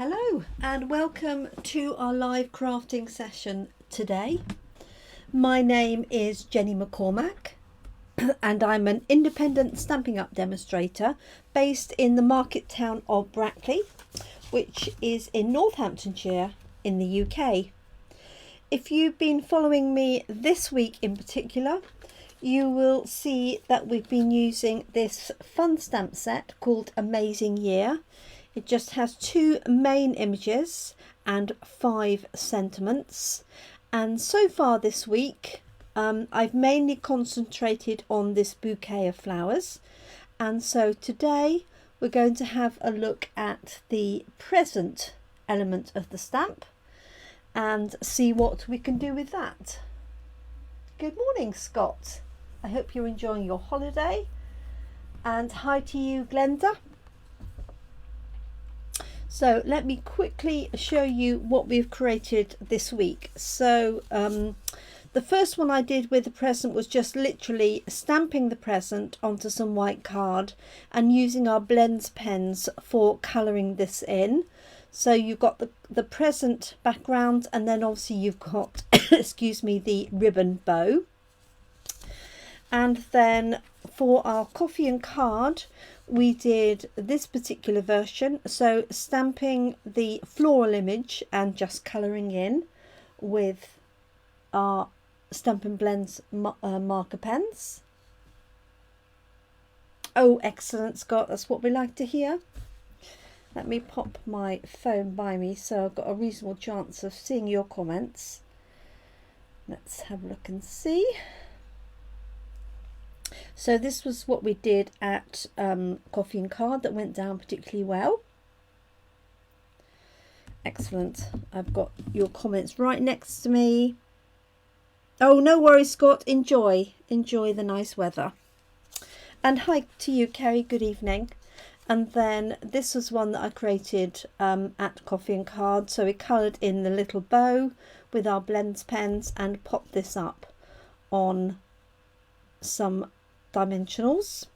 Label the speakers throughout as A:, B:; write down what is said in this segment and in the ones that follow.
A: Hello and welcome to our live crafting session today. My name is Jenny McCormack and I'm an independent Stampin' Up demonstrator based in the market town of Brackley, which is in Northamptonshire in the UK. If you've been following me this week in particular, you will see that we've been using this fun stamp set called Amazing Year. It just has 2 main images and 5 sentiments, and so far this week I've mainly concentrated on this bouquet of flowers, and so today we're going to have a look at the present element of the stamp and see what we can do with that. Good morning, Scott. I hope you're enjoying your holiday, and hi to you, Glenda. So let me quickly show you what we've created this week. So the first one I did with the present was just literally stamping the present onto some white card and using our blends pens for colouring this in. So you've got the present background, and then obviously you've got excuse me, the ribbon bow. And then for our coffee and card, we did this particular version, so stamping the floral image and just colouring in with our Stampin' Blends marker pens. Oh, excellent, Scott, that's what we like to hear. Let me pop my phone by me so I've got a reasonable chance of seeing your comments. Let's have a look and see. So this was what we did at Coffee and Card that went down particularly well. Excellent. I've got your comments right next to me. Oh, no worries, Scott. Enjoy the nice weather. And hi to you, Kerry. Good evening. And then this was one that I created at Coffee and Card. So we coloured in the little bow with our blends pens and popped this up on some dimensionals,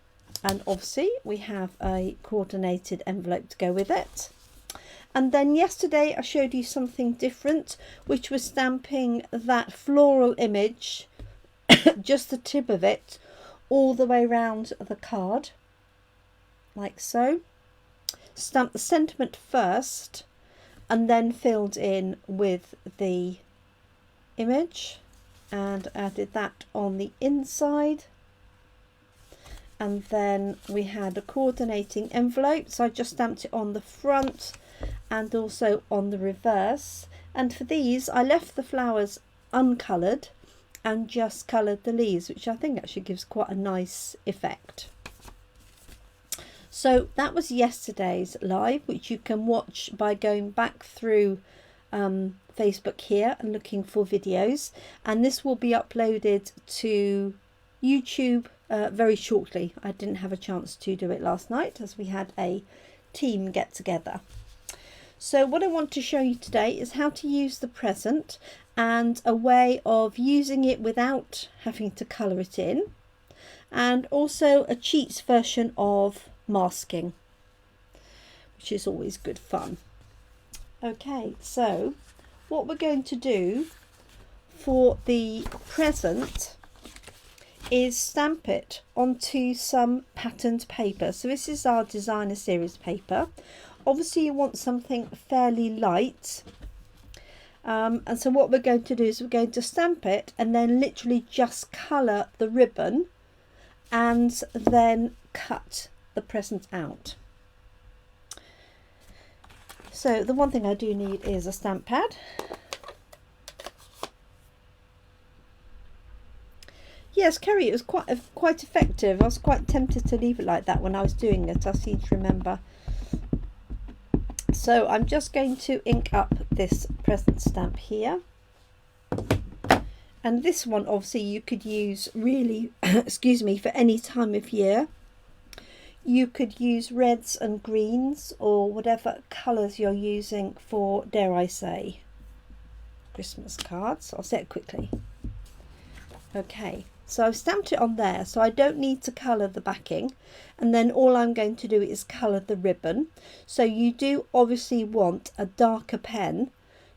A: and obviously we have a coordinated envelope to go with it. And then yesterday I showed you something different, which was stamping that floral image just the tip of it all the way around the card like so. Stamp the sentiment first and then filled in with the image and added that on the inside. And then we had a coordinating envelope, so I just stamped it on the front and also on the reverse. And for these I left the flowers uncoloured and just coloured the leaves, which I think actually gives quite a nice effect. So that was yesterday's live, which you can watch by going back through Facebook here and looking for videos, and this will be uploaded to YouTube very shortly. I didn't have a chance to do it last night as we had a team get together. So what I want to show you today is how to use the present and a way of using it without having to colour it in, and also a cheats version of masking, which is always good fun. Okay, so what we're going to do for the present is stamp it onto some patterned paper. So this is our designer series paper. Obviously you want something fairly light, and so what we're going to do is we're going to stamp it and then literally just colour the ribbon and then cut the present out. So the one thing I do need is a stamp pad. Yes, Kerry, it was quite effective. I was quite tempted to leave it like that when I was doing it, I seem to remember. So I'm just going to ink up this present stamp here. And this one, obviously, you could use really, excuse me, for any time of year. You could use reds and greens or whatever colours you're using for, dare I say, Christmas cards. I'll say it quickly. Okay. So I've stamped it on there, so I don't need to colour the backing. And then all I'm going to do is colour the ribbon. So you do obviously want a darker pen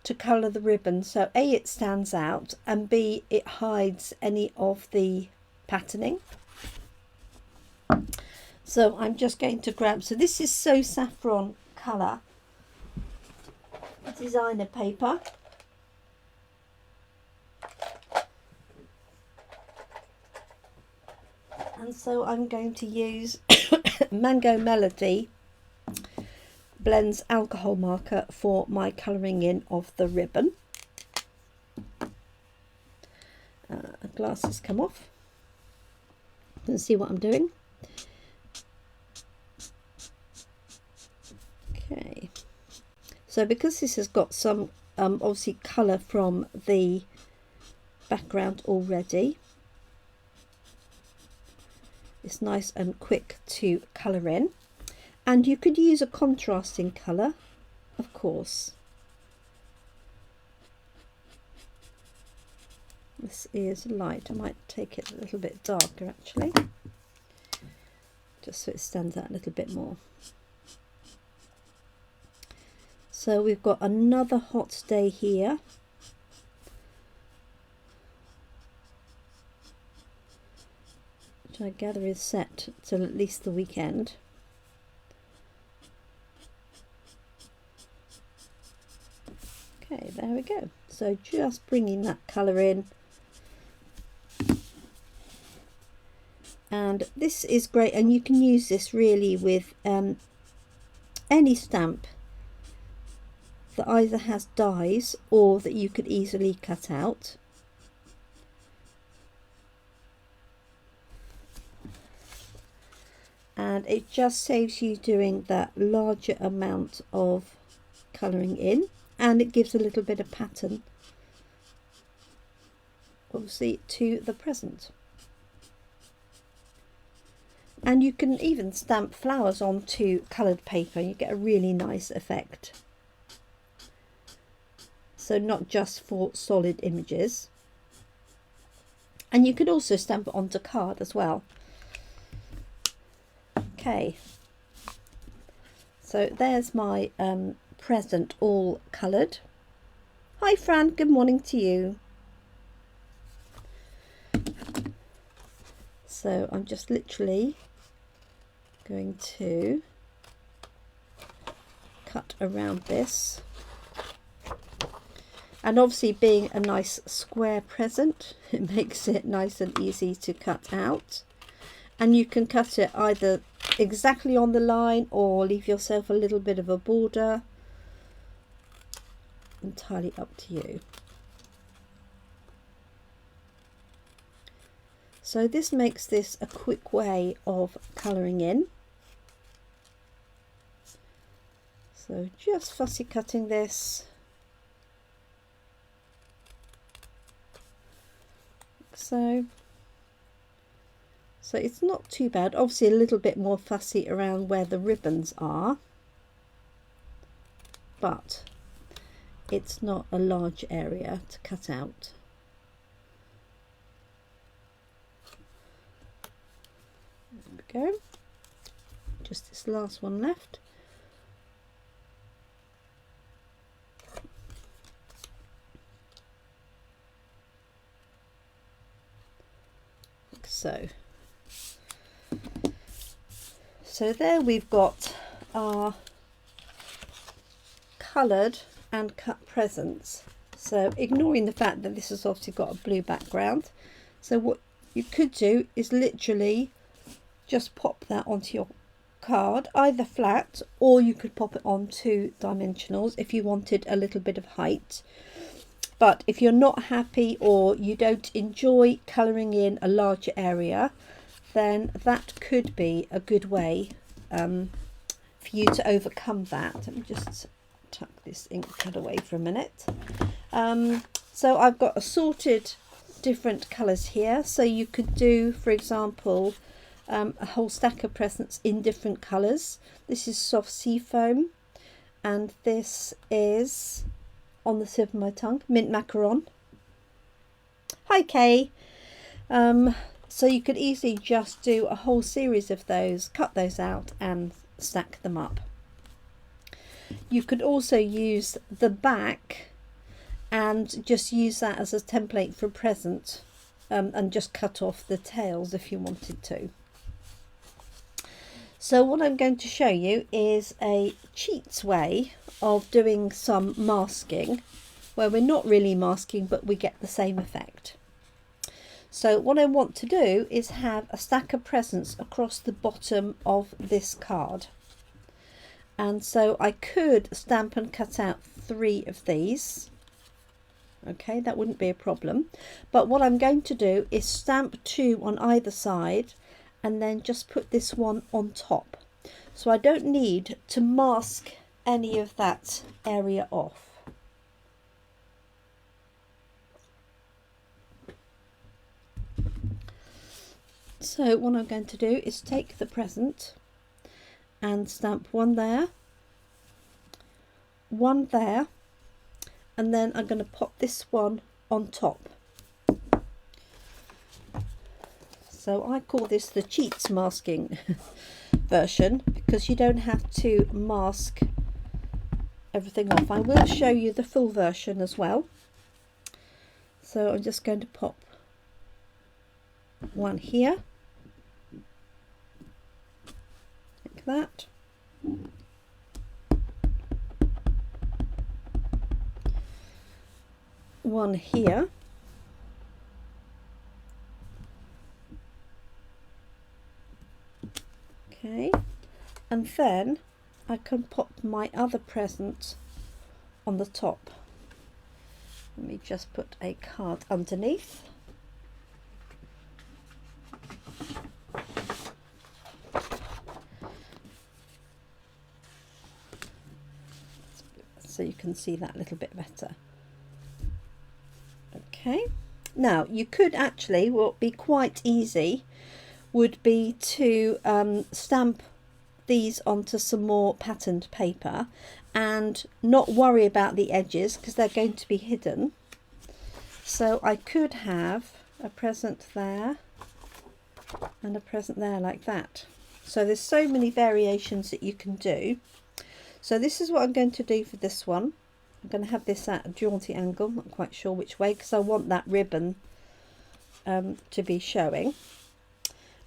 A: to colour the ribbon, so A, it stands out, and B, it hides any of the patterning. So I'm just going to grab, so this is So Saffron colour designer paper. And so I'm going to use Mango Melody Blends alcohol marker for my colouring in of the ribbon. Glasses come off. You can see what I'm doing. Okay. So because this has got some obviously colour from the background already, it's nice and quick to colour in. And you could use a contrasting colour, of course. This is light. I might take it a little bit darker actually, just so it stands out a little bit more. So we've got another hot day here. Which I gather is set till at least the weekend. Okay, there we go. So just bringing that colour in. And this is great, and you can use this really with any stamp that either has dies or that you could easily cut out. And it just saves you doing that larger amount of colouring in. And it gives a little bit of pattern, obviously, to the present. And you can even stamp flowers onto coloured paper. You get a really nice effect. So not just for solid images. And you could also stamp it onto card as well. Okay. So there's my present all coloured. Hi Fran, good morning to you. So I'm just literally going to cut around this, and obviously being a nice square present, it makes it nice and easy to cut out. And you can cut it either exactly on the line or leave yourself a little bit of a border. Entirely up to you. So this makes this a quick way of colouring in. So just fussy cutting this. So it's not too bad. Obviously a little bit more fussy around where the ribbons are, but it's not a large area to cut out. There we go. Just this last one left. Like so there we've got our coloured and cut presents. So ignoring the fact that this has obviously got a blue background, so what you could do is literally just pop that onto your card, either flat, or you could pop it onto dimensionals if you wanted a little bit of height. But if you're not happy or you don't enjoy colouring in a larger area, then that could be a good way for you to overcome that. Let me just tuck this ink pad away for a minute. So I've got assorted different colours here. So you could do, for example, a whole stack of presents in different colours. This is soft sea foam, and this is, on the tip of my tongue, mint macaron. Hi Kay. So you could easily just do a whole series of those, cut those out and stack them up. You could also use the back and just use that as a template for a present, and just cut off the tails if you wanted to. So what I'm going to show you is a cheats way of doing some masking, where we're not really masking but we get the same effect. So what I want to do is have a stack of presents across the bottom of this card. And so I could stamp and cut out 3 of these. Okay, that wouldn't be a problem. But what I'm going to do is stamp 2 on either side and then just put this one on top. So I don't need to mask any of that area off. So what I'm going to do is take the present and stamp 1 there, 1 there, and then I'm going to pop this one on top. So I call this the cheats masking version, because you don't have to mask everything off. I will show you the full version as well. So I'm just going to pop 1 here, like that. One here. Okay, and then I can pop my other present on the top. Let me just put a card underneath. So you can see that a little bit better. Okay, now you could actually, what would be quite easy would be to stamp these onto some more patterned paper and not worry about the edges because they're going to be hidden. So I could have a present there and a present there like that. So there's so many variations that you can do. So this is what I'm going to do for this one. I'm going to have this at a jaunty angle, not quite sure which way, because I want that ribbon to be showing.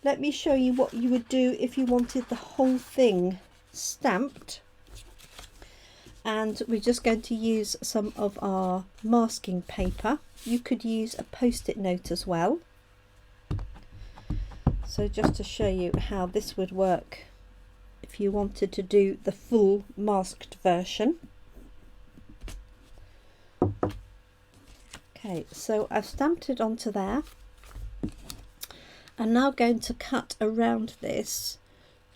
A: Let me show you what you would do if you wanted the whole thing stamped. And we're just going to use some of our masking paper. You could use a post-it note as well. So just to show you how this would work if you wanted to do the full masked version. Okay, so I've stamped it onto there. I'm now going to cut around this,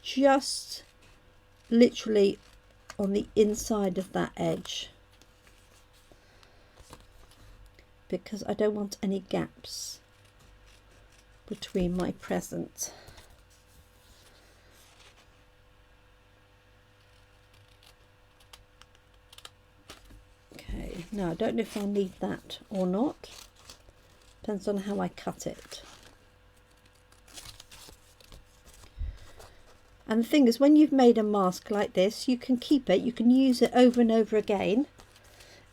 A: just literally on the inside of that edge, because I don't want any gaps between my present. Okay, now I don't know if I need that or not. Depends on how I cut it. And the thing is, when you've made a mask like this, you can keep it, you can use it over and over again.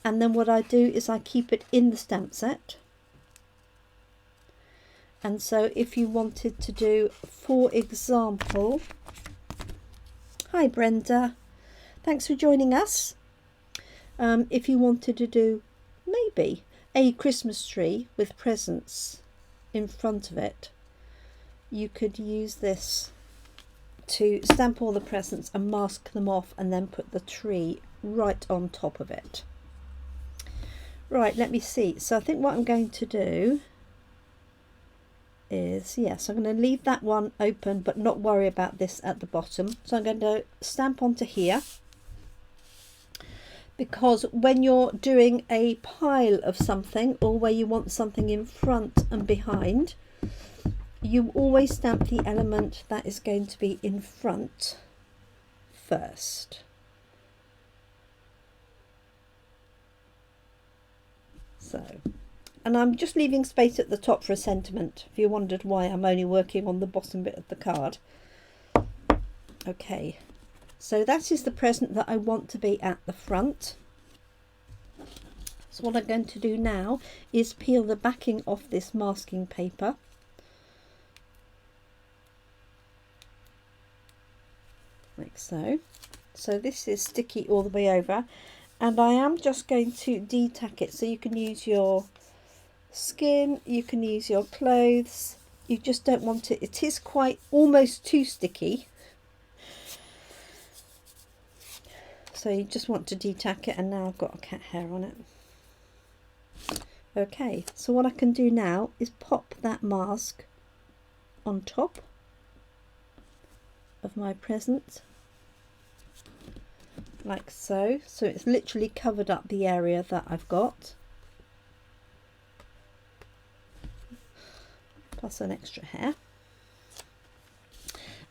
A: And then what I do is I keep it in the stamp set. And so if you wanted to do, for example, hi Brenda, thanks for joining us. If you wanted to do maybe a Christmas tree with presents in front of it, you could use this to stamp all the presents and mask them off and then put the tree right on top of it. Right, let me see. So I think what I'm going to do is, yes, I'm going to leave that one open but not worry about this at the bottom. So I'm going to stamp onto here, because when you're doing a pile of something or where you want something in front and behind, you always stamp the element that is going to be in front first. So And I'm just leaving space at the top for a sentiment, if you wondered why I'm only working on the bottom bit of the card. Okay, so that is the present that I want to be at the front. So what I'm going to do now is peel the backing off this masking paper. Like so. So this is sticky all the way over, and I am just going to de-tack it. So you can use your skin, you can use your clothes, you just don't want it. It is quite almost too sticky. So you just want to de-tack it, and now I've got a cat hair on it. Okay, so what I can do now is pop that mask on top of my present, like so. So it's literally covered up the area that I've got, plus an extra hair.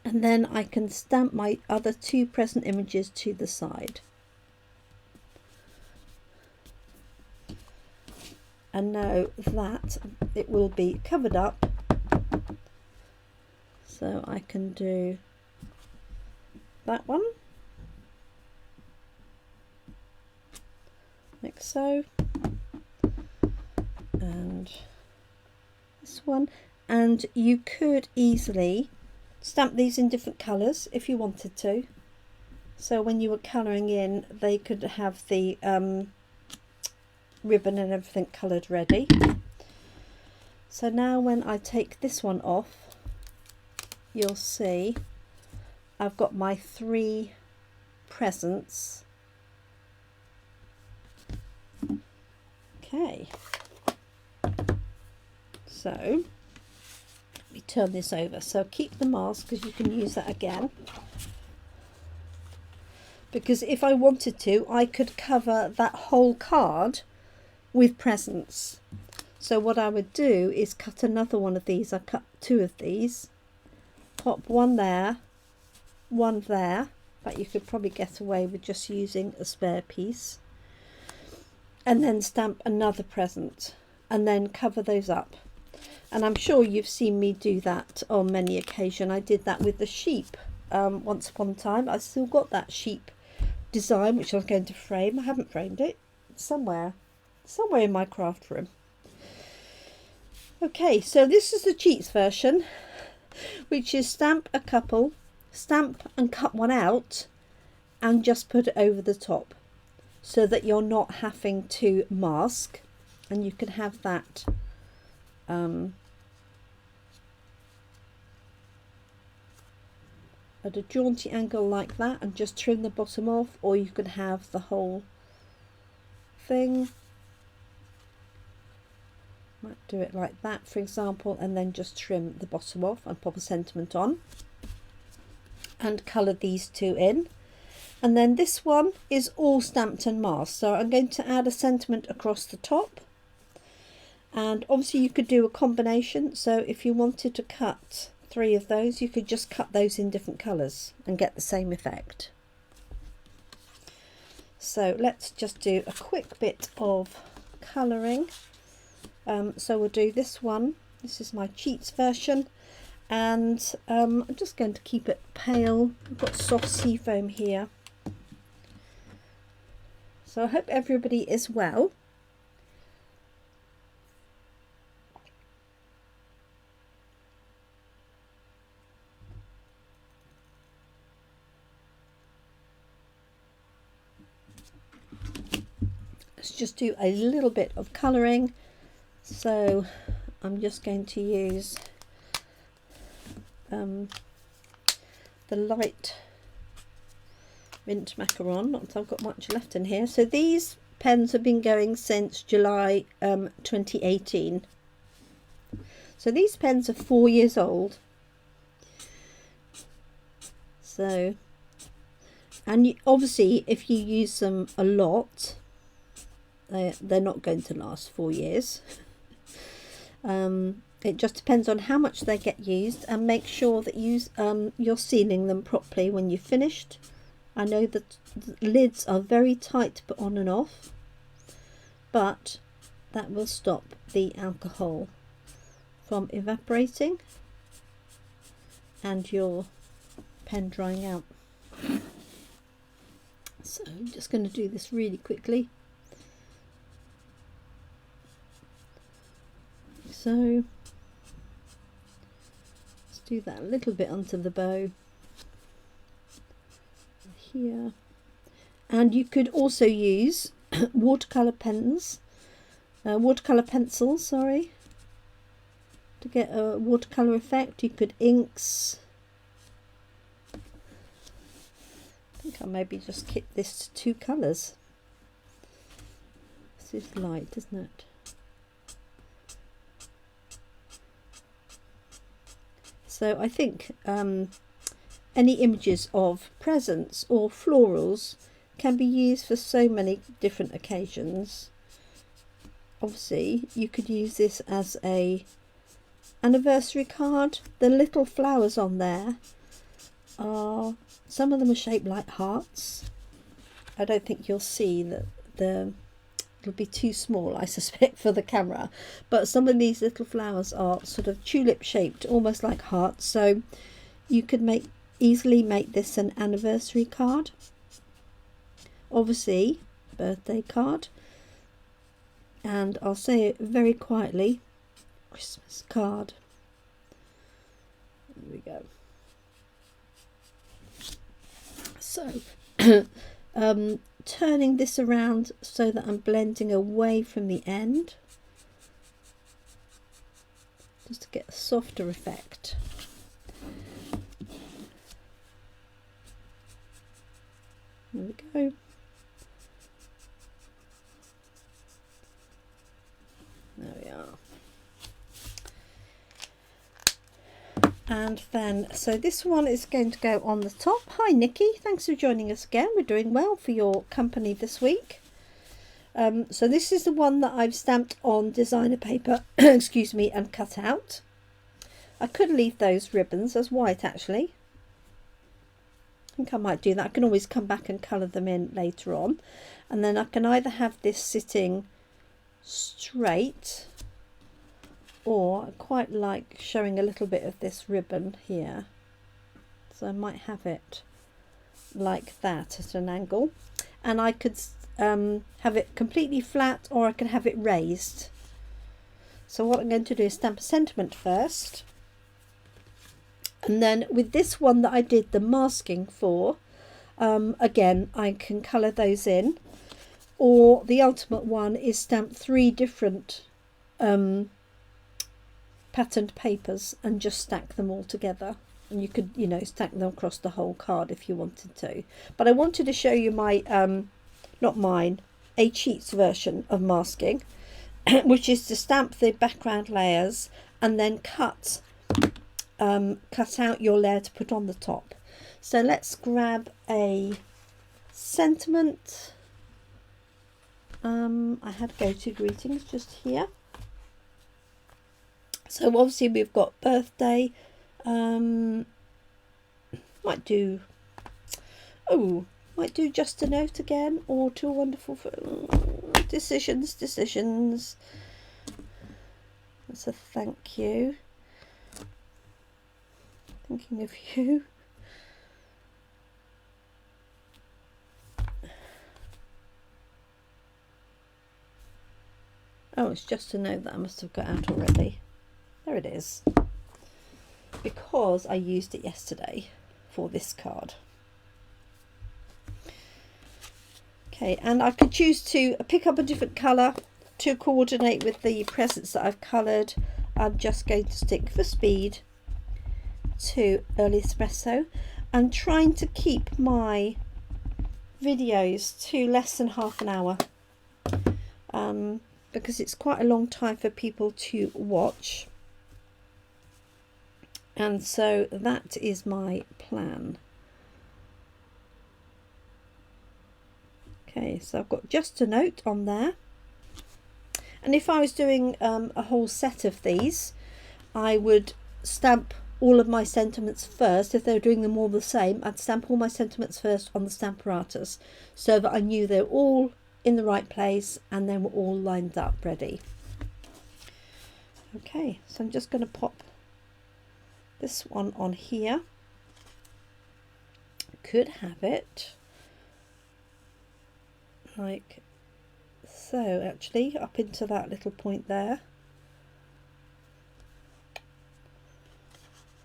A: And then I can stamp my other two present images to the side. And know that it will be covered up, so I can do that one like so, and this one. And you could easily stamp these in different colours if you wanted to, so when you were colouring in they could have the ribbon and everything coloured ready. So now when I take this one off, you'll see I've got my 3 presents. Okay, so let me turn this over. So keep the mask because you can use that again, because if I wanted to I could cover that whole card with presents. So what I would do is cut another one of these. I cut 2 of these, pop one there, one there, but you could probably get away with just using a spare piece, and then stamp another present and then cover those up. And I'm sure you've seen me do that on many occasions. I did that with the sheep once upon a time. I still got that sheep design which I was going to frame. I haven't framed it. It's somewhere in my craft room. Okay, so this is the cheats version, which is stamp a couple, stamp and cut one out, and just put it over the top, so that you're not having to mask, and you can have that at a jaunty angle like that and just trim the bottom off, or you could have the whole thing. Might do it like that, for example, and then just trim the bottom off and pop a sentiment on and colour these 2 in. And then this one is all stamped and masked, so I'm going to add a sentiment across the top. And obviously you could do a combination, so if you wanted to cut 3 of those, you could just cut those in different colours and get the same effect. So let's just do a quick bit of colouring. So we'll do this one. This is my cheats version, and I'm just going to keep it pale. I've got soft sea foam here. So I hope everybody is well. Let's just do a little bit of colouring. So I'm just going to use the light mint macaron. Not that I've got much left in here. So these pens have been going since July 2018. So these pens are 4 years old. So, and obviously if you use them a lot, they're not going to last 4 years. It just depends on how much they get used, and make sure that you're sealing them properly when you've finished. I know that the lids are very tight to put on and off, but that will stop the alcohol from evaporating and your pen drying out. So I'm just going to do this really quickly. So let's do that a little bit onto the bow here. And you could also use watercolor pencils, sorry, to get a watercolor effect. You could inks. I think I'll maybe just kit this to 2 colours. This is light, isn't it? So I think any images of presents or florals can be used for so many different occasions. Obviously you could use this as a anniversary card. The little flowers on there are, some of them are shaped like hearts. I don't think you'll see that it'll be too small, I suspect, for the camera, but some of these little flowers are sort of tulip shaped, almost like hearts, so you could easily make this an anniversary card. Obviously birthday card, and I'll say it very quietly, Christmas card. There we go. So turning this around so that I'm blending away from the end, just to get a softer effect. There we go. There we are. And then, so this one is going to go on the top. Hi Nikki, thanks for joining us again. We're doing well for your company this week. So this is the one that I've stamped on designer paper, excuse me, and cut out. I could leave those ribbons as white actually. I think I might do that. I can always come back and colour them in later on. And then I can either have this sitting straight, or I quite like showing a little bit of this ribbon here, so I might have it like that at an angle, and I could have it completely flat, or I can have it raised. So what I'm going to do is stamp a sentiment first, and then with this one that I did the masking for, again I can colour those in, or the ultimate one is stamp 3 different patterned papers and just stack them all together, and you could, you know, stack them across the whole card if you wanted to. But I wanted to show you my not mine, a cheats version of masking, which is to stamp the background layers and then cut out your layer to put on the top. So let's grab a sentiment. I had go to greetings just here. So obviously we've got birthday. Might do just a note again, or to a wonderful decisions. That's a thank you. Thinking of you. Oh, it's just a note that I must have got out already. There it is, because I used it yesterday for this card. Okay, and I could choose to pick up a different colour to coordinate with the presents that I've coloured. I'm just going to stick for speed to early espresso. I'm trying to keep my videos to less than half an hour, because it's quite a long time for people to watch. And so that is my plan. Okay, so I've got just a note on there. And if I was doing a whole set of these, I would stamp all of my sentiments first. If they were doing them all the same, I'd stamp all my sentiments first on the Stamparatus, so that I knew they're all in the right place, and then we're all lined up ready. Okay, so I'm just going to pop this one on here. Could have it like so, actually, up into that little point there.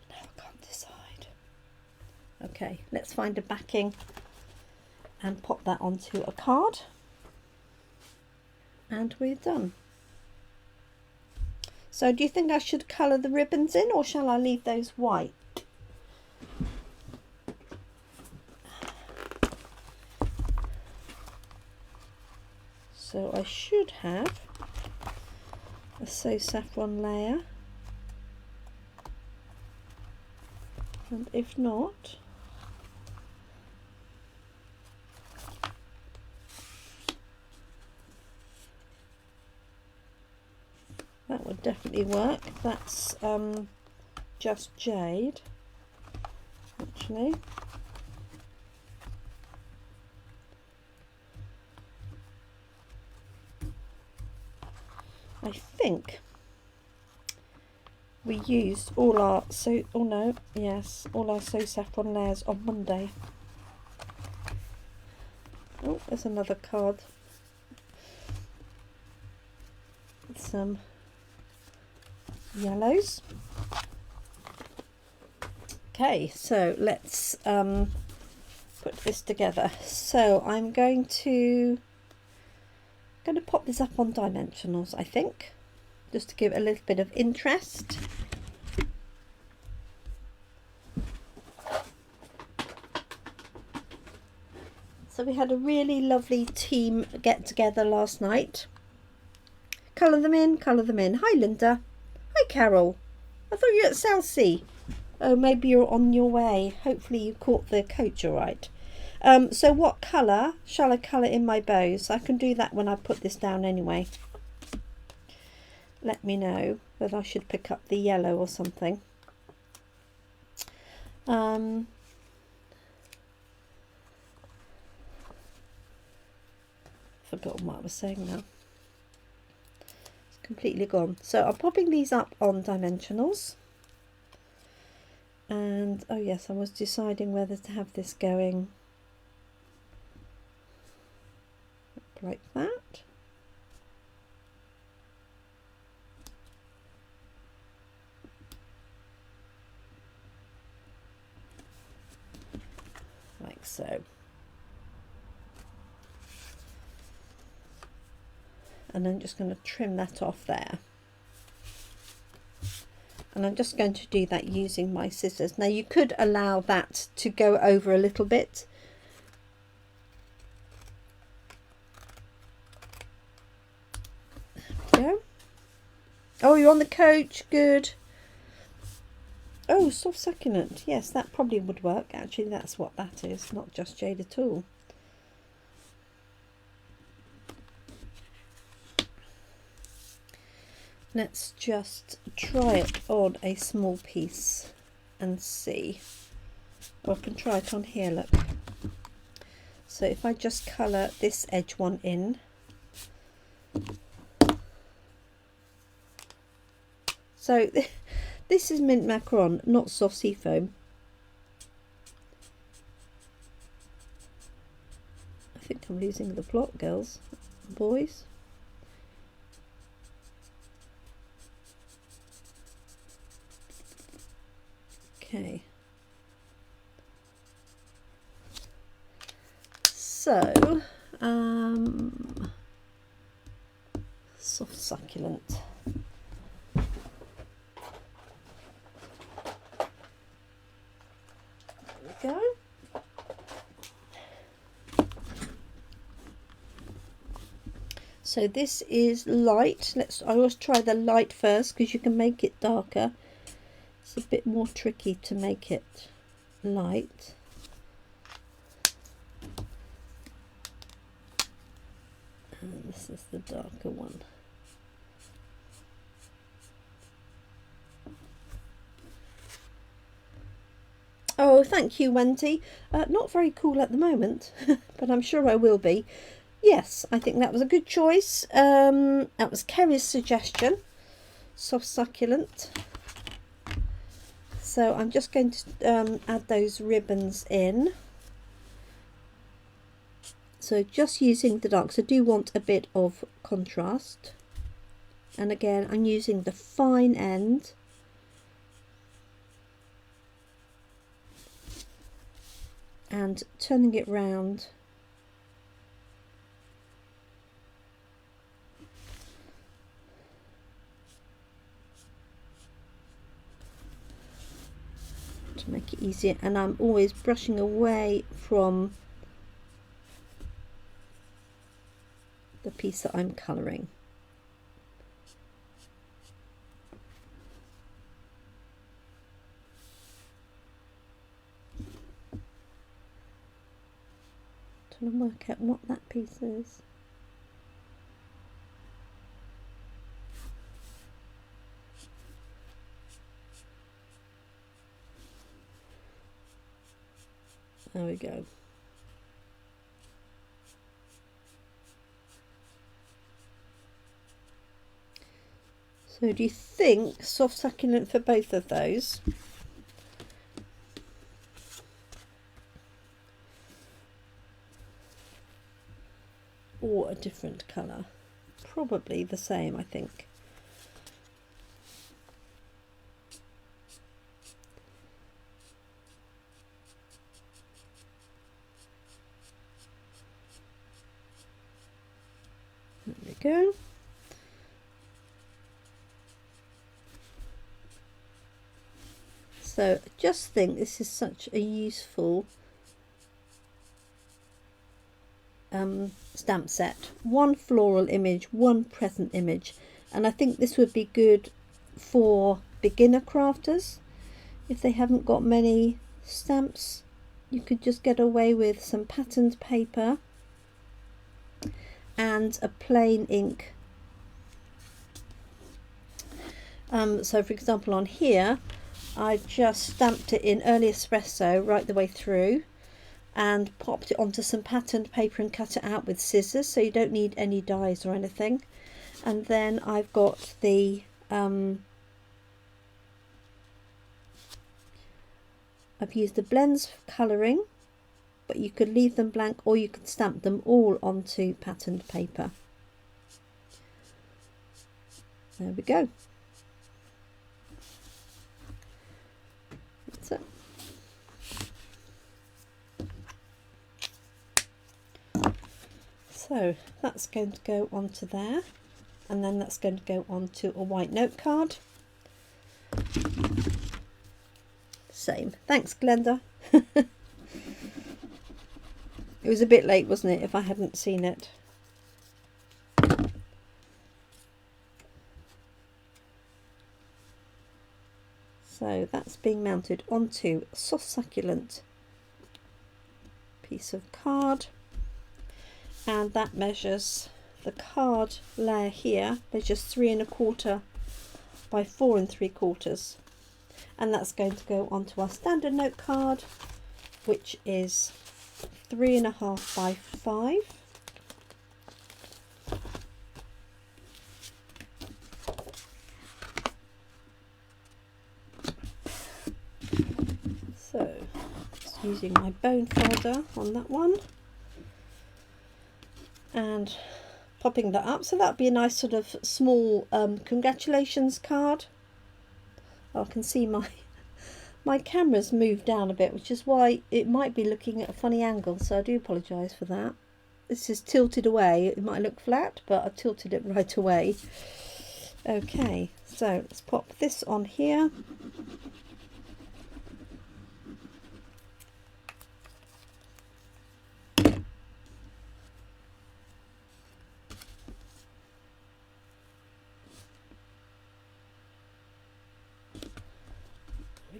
A: Now I can't decide. Okay, let's find a backing and pop that onto a card, and we're done. So do you think I should colour the ribbons in, or shall I leave those white? So I should have a So Saffron layer, and if not, that would definitely work. That's just jade, actually. I think we used all our So Saffron layers on Monday. Oh, there's another card. Some yellows. Okay, so let's put this together. So I'm going to pop this up on dimensionals, I think, just to give it a little bit of interest. So we had a really lovely team get together last night. Colour them in, colour them in. Hi Linda. Hi Carol. I thought you were at Southsea. Oh, maybe you're on your way. Hopefully you caught the coach all right. So what colour shall I colour in my bows? I can do that when I put this down anyway. Let me know whether I should pick up the yellow or something. Forgotten what I was saying now. It's completely gone. So I'm popping these up on dimensionals. And oh yes, I was deciding whether to have this going like that. Like so. And I'm just going to trim that off there. And I'm just going to do that using my scissors. Now you could allow that to go over a little bit. There we go. Oh, you're on the coach, good. Oh, soft succulent. Yes, that probably would work. Actually, that's what that is, not just jade at all. Let's just try it on a small piece and see. Well, I can try it on here, look. So if I just colour this edge one in. So this is mint macaron, not soft sea foam. I think I'm losing the plot, girls, boys. Okay, so soft succulent. There we go. So this is light. I always try the light first because you can make it darker. It's a bit more tricky to make it light. And this is the darker one. Oh, thank you, Wendy. Not very cool at the moment, but I'm sure I will be. yes, I think that was a good choice. That was Kerry's suggestion, soft succulent. So I'm just going to add those ribbons in. So just using the darks, I do want a bit of contrast. And again, I'm using the fine end. And turning it round. To make it easier. And I'm always brushing away from the piece that I'm colouring. Trying to work out what that piece is. There we go. So do you think soft succulent for both of those? Or a different colour? Probably the same, I think. There we go. So I just think this is such a useful stamp set. One floral image, one present image, and I think this would be good for beginner crafters. If they haven't got many stamps, you could just get away with some patterned paper and a plain ink. So for example on here I've just stamped it in early espresso right the way through and popped it onto some patterned paper and cut it out with scissors, so you don't need any dies or anything. And then I've got the I've used the blends for colouring, but you could leave them blank or you could stamp them all onto patterned paper. There we go. That's it. So that's going to go onto there, and then that's going to go onto a white note card. Same. Thanks, Glenda. It was a bit late, wasn't it, if I hadn't seen it. So that's being mounted onto a soft succulent piece of card, and that measures, the card layer here measures 3 1/4 by 4 3/4, and that's going to go onto our standard note card, which is 3 1/2 by 5. So just using my bone folder on that one and popping that up, so that'd be a nice sort of small congratulations card. Oh, I can see my camera's moved down a bit, which is why it might be looking at a funny angle, so I do apologise for that. This is tilted away. It might look flat, but I've tilted it right away. Okay, so let's pop this on here.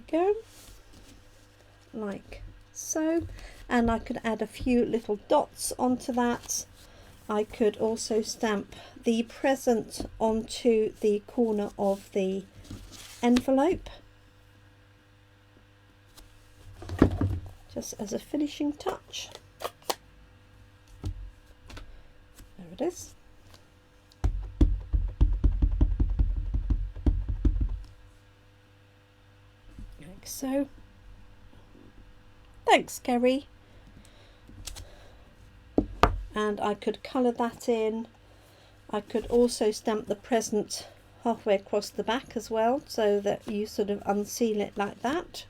A: Go like so, and I could add a few little dots onto that. I could also stamp the present onto the corner of the envelope just as a finishing touch. it is. Like so. Thanks, Kerry. And I could colour that in. I could also stamp the present halfway across the back as well, so that you sort of unseal it like that.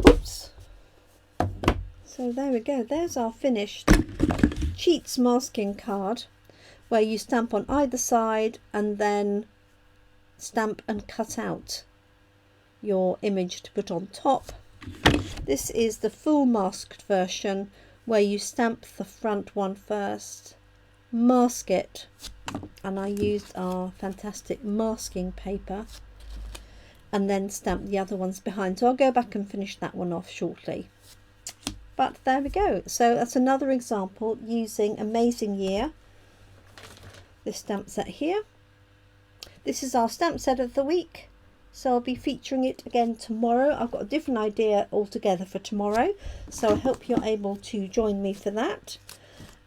A: Oops. So there we go, there's our finished Cheats masking card, where you stamp on either side and then stamp and cut out your image to put on top. This is the full masked version, where you stamp the front one first, mask it, and I used our fantastic masking paper, and then stamp the other ones behind. So I'll go back and finish that one off shortly. But there we go. So that's another example using Amazing Year, this stamp set here. This is our stamp set of the week, so I'll be featuring it again tomorrow. I've got a different idea altogether for tomorrow, so I hope you're able to join me for that.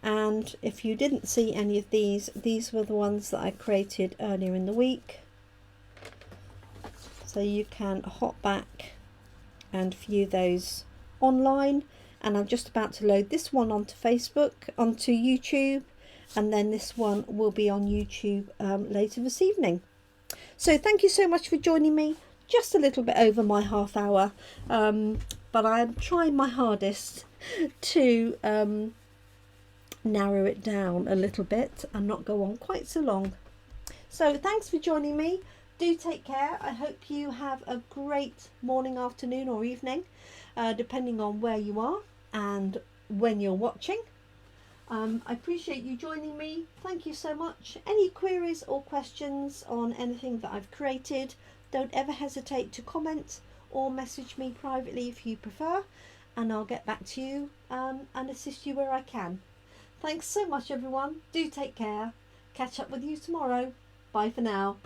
A: And if you didn't see any of these were the ones that I created earlier in the week, so you can hop back and view those online. And I'm just about to load this one onto Facebook, onto YouTube, and then this one will be on YouTube later this evening. So thank you so much for joining me, just a little bit over my half hour, but I'm trying my hardest to narrow it down a little bit and not go on quite so long. So thanks for joining me. Do take care. I hope you have a great morning, afternoon or evening, depending on where you are and when you're watching. I appreciate you joining me. Thank you so much. Any queries or questions on anything that I've created, don't ever hesitate to comment or message me privately if you prefer, and I'll get back to you and assist you where I can. Thanks so much, everyone. Do take care. Catch up with you tomorrow. Bye for now.